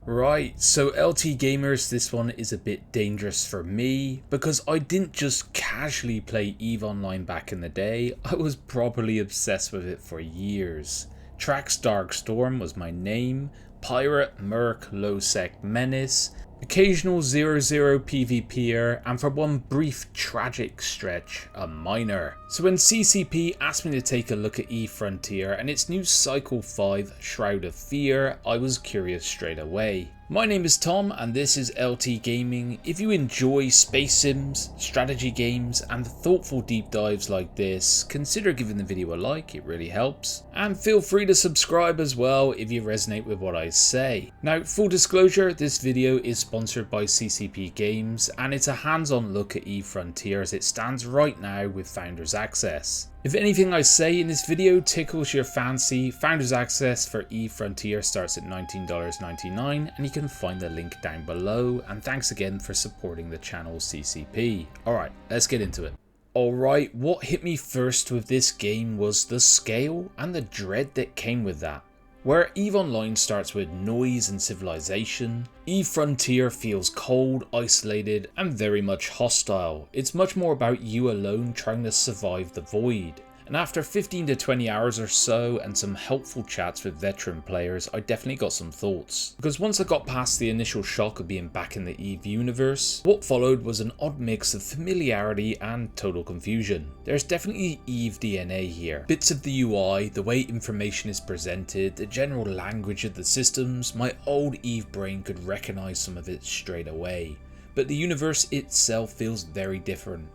Right, so LT Gamers, this one is a bit dangerous for me because I didn't just casually play EVE Online back in the day, I was properly obsessed with it for years. Trax Darkstorm was my name, Pirate, Merc, Low-Sec Menace, occasional 0-0 PvPer, and for one brief tragic stretch, a miner. So when CCP asked me to take a look at EVE Frontier and its new Cycle 5 Shroud of Fear, I was curious straight away. My name is Tom and this is LT Gaming. If you enjoy space sims, strategy games and thoughtful deep dives like this, consider giving the video a like, it really helps. And feel free to subscribe as well if you resonate with what I say. Now, full disclosure, this video is sponsored by CCP Games and it's a hands-on look at EVE Frontier as it stands right now with Founders Access. If anything I say in this video tickles your fancy, Founders Access for EVE Frontier starts at $19.99 and you can find the link down below, and thanks again for supporting the channel CCP. Alright, let's get into it. Alright, what hit me first with this game was the scale and the dread that came with that. Where EVE Online starts with noise and civilization, EVE Frontier feels cold, isolated, and very much hostile. It's much more about you alone trying to survive the void. And after 15 to 20 hours or so and some helpful chats with veteran players, I definitely got some thoughts. Because once I got past the initial shock of being back in the EVE universe, what followed was an odd mix of familiarity and total confusion. There's definitely EVE DNA here. Bits of the UI, the way information is presented, the general language of the systems, my old EVE brain could recognize some of it straight away. But the universe itself feels very different.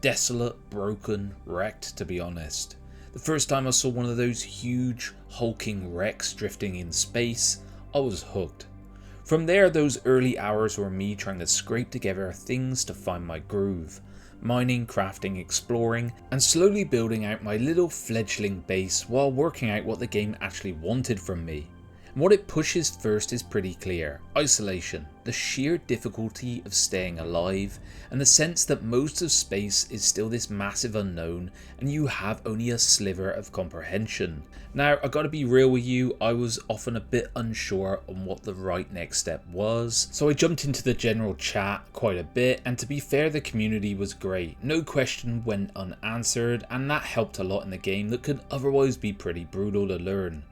Desolate, broken, wrecked to be honest. The first time I saw one of those huge, hulking wrecks drifting in space, I was hooked. From there, those early hours were me trying to scrape together things to find my groove. Mining, crafting, exploring, and slowly building out my little fledgling base while working out what the game actually wanted from me. And what it pushes first is pretty clear: isolation, the sheer difficulty of staying alive, and the sense that most of space is still this massive unknown and you have only a sliver of comprehension. Now, I gotta be real with you, I was often a bit unsure on what the right next step was, so I jumped into the general chat quite a bit, and to be fair, the community was great. No question went unanswered, and that helped a lot in the game that could otherwise be pretty brutal to learn.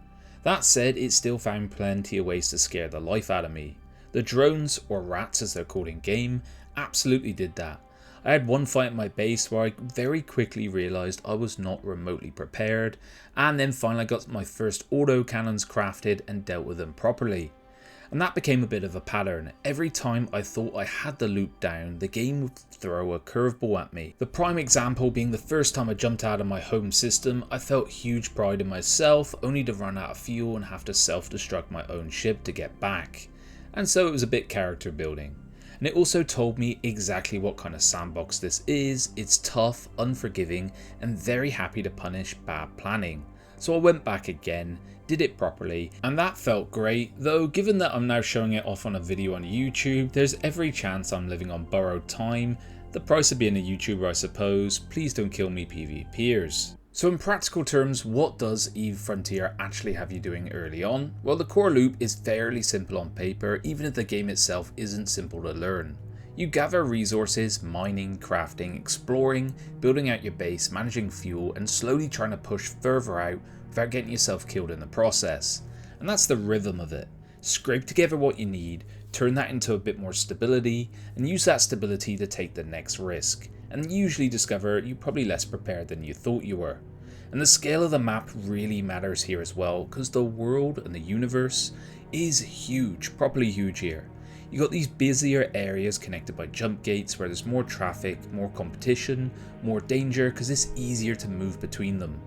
That said, it still found plenty of ways to scare the life out of me. The drones, or rats as they're called in game, absolutely did that. I had one fight at my base where I very quickly realised I was not remotely prepared, and then finally got my first autocannons crafted and dealt with them properly. And that became a bit of a pattern. Every time I thought I had the loop down, the game would throw a curveball at me. The prime example being the first time I jumped out of my home system, I felt huge pride in myself, only to run out of fuel and have to self-destruct my own ship to get back. And so it was a bit character building. And it also told me exactly what kind of sandbox this is. It's tough, unforgiving, and very happy to punish bad planning. So I went back again, did it properly, and that felt great, though given that I'm now showing it off on a video on YouTube, there's every chance I'm living on borrowed time. The price of being a YouTuber, I suppose. Please don't kill me, PvPers. So in practical terms, what does EVE Frontier actually have you doing early on? Well, the core loop is fairly simple on paper, even if the game itself isn't simple to learn. You gather resources, mining, crafting, exploring, building out your base, managing fuel, and slowly trying to push further out without getting yourself killed in the process. And that's the rhythm of it. Scrape together what you need, turn that into a bit more stability, and use that stability to take the next risk. And usually discover you're probably less prepared than you thought you were. And the scale of the map really matters here as well, because the world and the universe is huge, properly huge here. You got these busier areas connected by jump gates where there's more traffic, more competition, more danger because it's easier to move between them.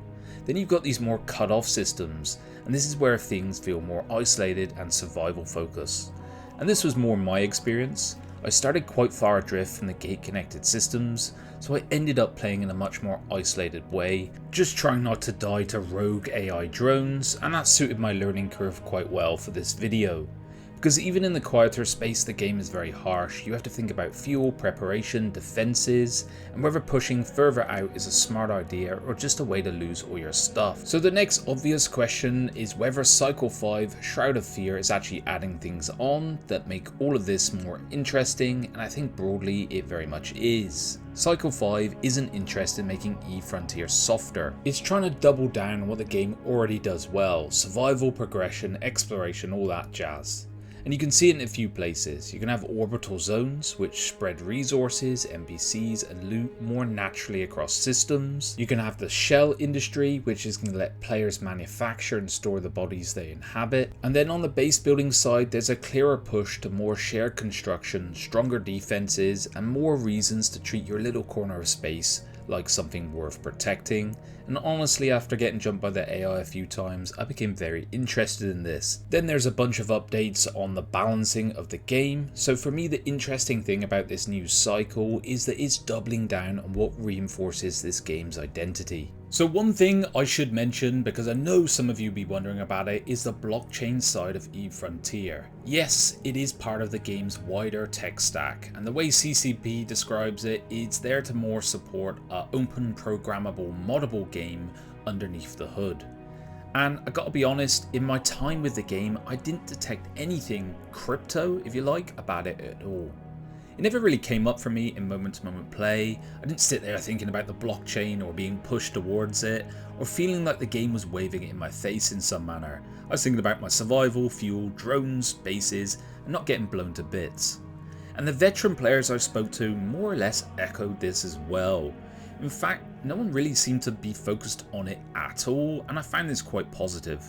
Then you've got these more cut off systems, and this is where things feel more isolated and survival focused. And this was more my experience. I started quite far adrift from the gate connected systems, so I ended up playing in a much more isolated way, just trying not to die to rogue AI drones, and that suited my learning curve quite well for this video. Because even in the quieter space, the game is very harsh. You have to think about fuel, preparation, defenses, and whether pushing further out is a smart idea or just a way to lose all your stuff. So the next obvious question is whether Cycle 5 Shroud of Fear is actually adding things on that make all of this more interesting, and I think broadly it very much is. Cycle 5 isn't interested in making E-Frontier softer. It's trying to double down on what the game already does well: survival, progression, exploration, all that jazz. And you can see it in a few places. You can have Orbital Zones, which spread resources, NPCs and loot more naturally across systems. You can have the shell industry, which is going to let players manufacture and store the bodies they inhabit. And then on the base building side, there's a clearer push to more shared construction, stronger defenses, and more reasons to treat your little corner of space like something worth protecting. And honestly, after getting jumped by the AI a few times, I became very interested in this. Then there's a bunch of updates on the balancing of the game. So for me, the interesting thing about this new cycle is that it's doubling down on what reinforces this game's identity. So one thing I should mention, because I know some of you be wondering about it, is the blockchain side of E-Frontier. Yes, it is part of the game's wider tech stack, and the way CCP describes it, it's there to more support an open, programmable, moddable game underneath the hood. And I gotta be honest, in my time with the game, I didn't detect anything crypto, if you like, about it at all. It never really came up for me in moment-to-moment play. I didn't sit there thinking about the blockchain or being pushed towards it, or feeling like the game was waving it in my face in some manner. I was thinking about my survival, fuel, drones, bases, and not getting blown to bits. And the veteran players I spoke to more or less echoed this as well. In fact, no one really seemed to be focused on it at all, and I found this quite positive.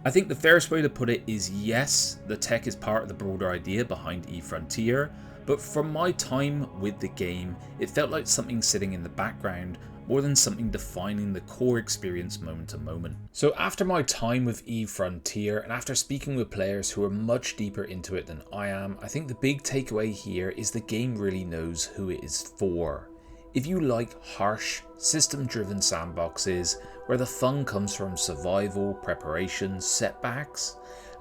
I think the fairest way to put it is yes, the tech is part of the broader idea behind E-Frontier, but from my time with the game, it felt like something sitting in the background more than something defining the core experience moment to moment. So after my time with E-Frontier and after speaking with players who are much deeper into it than I am, I think the big takeaway here is the game really knows who it is for. If you like harsh, system-driven sandboxes where the fun comes from survival, preparation, setbacks,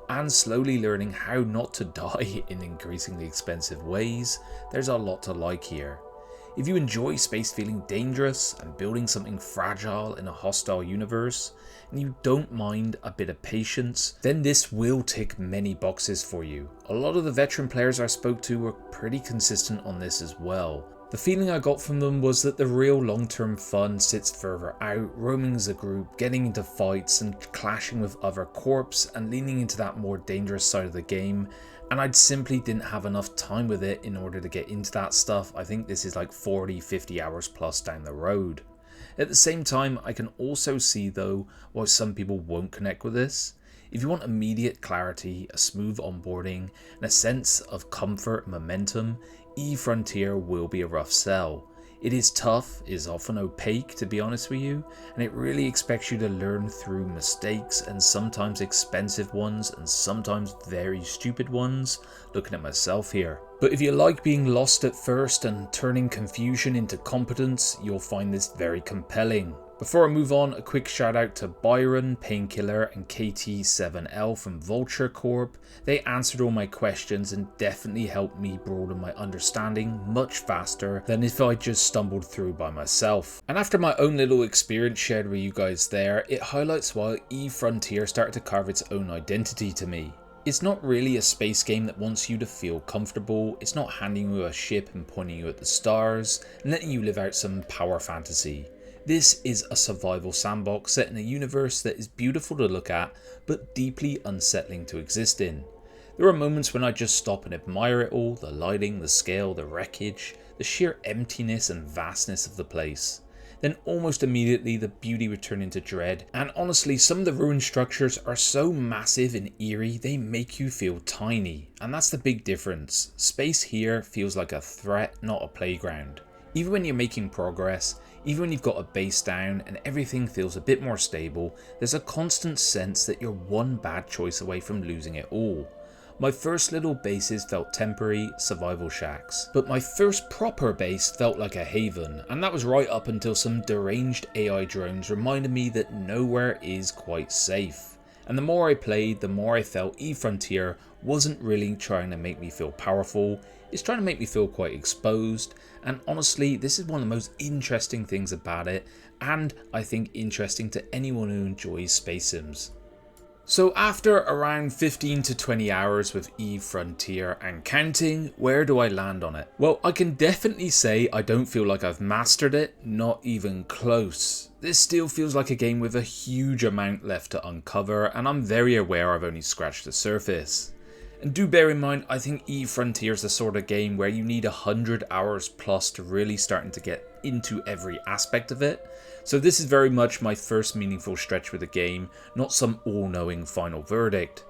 and slowly learning how not to die in increasingly expensive ways, there's a lot to like here. If you enjoy space feeling dangerous and building something fragile in a hostile universe, and you don't mind a bit of patience, then this will tick many boxes for you. A lot of the veteran players I spoke to were pretty consistent on this as well. The feeling I got from them was that the real long-term fun sits further out, roaming as a group, getting into fights and clashing with other corps and leaning into that more dangerous side of the game, and I simply didn't have enough time with it in order to get into that stuff. I think this is like 40-50 hours plus down the road. At the same time, I can also see though why some people won't connect with this. If you want immediate clarity, a smooth onboarding, and a sense of comfort and momentum, E-Frontier will be a rough sell. It is tough, is often opaque to be honest with you, and it really expects you to learn through mistakes and sometimes expensive ones and sometimes very stupid ones, looking at myself here. But if you like being lost at first and turning confusion into competence, you'll find this very compelling. Before I move on, a quick shout out to Byron, Painkiller and KT7L from Vulture Corp. They answered all my questions and definitely helped me broaden my understanding much faster than if I just stumbled through by myself. And after my own little experience shared with you guys there, it highlights why E-Frontier started to carve its own identity to me. It's not really a space game that wants you to feel comfortable. It's not handing you a ship and pointing you at the stars and letting you live out some power fantasy. This is a survival sandbox set in a universe that is beautiful to look at, but deeply unsettling to exist in. There are moments when I just stop and admire it all, the lighting, the scale, the wreckage, the sheer emptiness and vastness of the place. Then almost immediately the beauty would turn into dread, and honestly some of the ruined structures are so massive and eerie they make you feel tiny, and that's the big difference. Space here feels like a threat, not a playground. Even when you're making progress, even when you've got a base down and everything feels a bit more stable, there's a constant sense that you're one bad choice away from losing it all. My first little bases felt temporary, survival shacks, but my first proper base felt like a haven, and that was right up until some deranged AI drones reminded me that nowhere is quite safe. And the more I played, the more I felt Eve Frontier wasn't really trying to make me feel powerful, it's trying to make me feel quite exposed, and honestly this is one of the most interesting things about it, and I think interesting to anyone who enjoys space sims. So after around 15 to 20 hours with Eve Frontier and counting, where do I land on it? Well, I can definitely say I don't feel like I've mastered it, not even close. This still feels like a game with a huge amount left to uncover, and I'm very aware I've only scratched the surface. And do bear in mind, I think Eve Frontier is the sort of game where you need 100 hours plus to really starting to get into every aspect of it. So this is very much my first meaningful stretch with the game, not some all-knowing final verdict.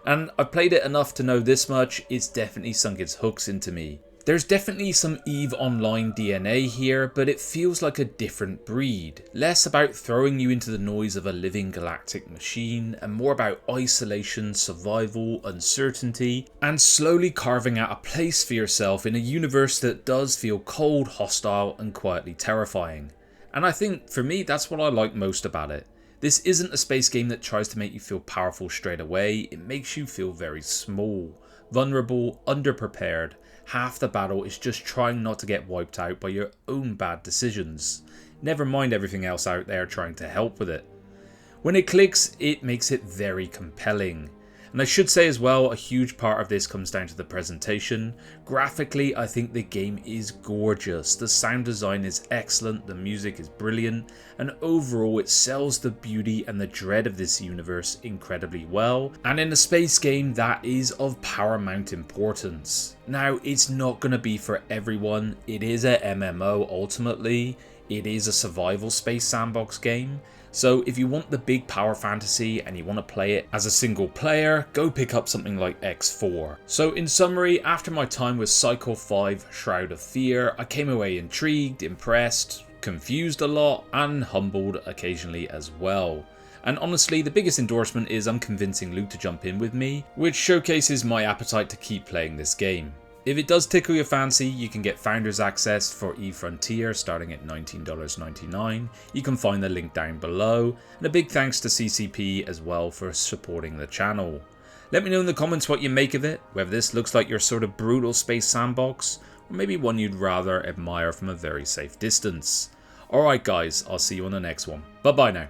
And I've played it enough to know this much, it's definitely sunk its hooks into me. There's definitely some EVE Online DNA here, but it feels like a different breed. Less about throwing you into the noise of a living galactic machine, and more about isolation, survival, uncertainty, and slowly carving out a place for yourself in a universe that does feel cold, hostile, and quietly terrifying. And I think, for me, that's what I like most about it. This isn't a space game that tries to make you feel powerful straight away, it makes you feel very small, vulnerable, underprepared. Half the battle is just trying not to get wiped out by your own bad decisions. Never mind everything else out there trying to help with it. When it clicks, it makes it very compelling. And I should say as well, a huge part of this comes down to the presentation. Graphically, I think the game is gorgeous. The sound design is excellent, the music is brilliant, and overall it sells the beauty and the dread of this universe incredibly well. And in a space game, that is of paramount importance. Now, it's not going to be for everyone. It is a MMO ultimately. It is a survival space sandbox game. So if you want the big power fantasy and you want to play it as a single player, go pick up something like X4. So in summary, after my time with Cycle 5 Shroud of Fear, I came away intrigued, impressed, confused a lot, and humbled occasionally as well. And honestly, the biggest endorsement is I'm convincing Luke to jump in with me, which showcases my appetite to keep playing this game. If it does tickle your fancy, you can get Founders Access for Eve Frontier starting at $19.99. You can find the link down below. And a big thanks to CCP as well for supporting the channel. Let me know in the comments what you make of it, whether this looks like your sort of brutal space sandbox, or maybe one you'd rather admire from a very safe distance. Alright guys, I'll see you on the next one. Bye bye now.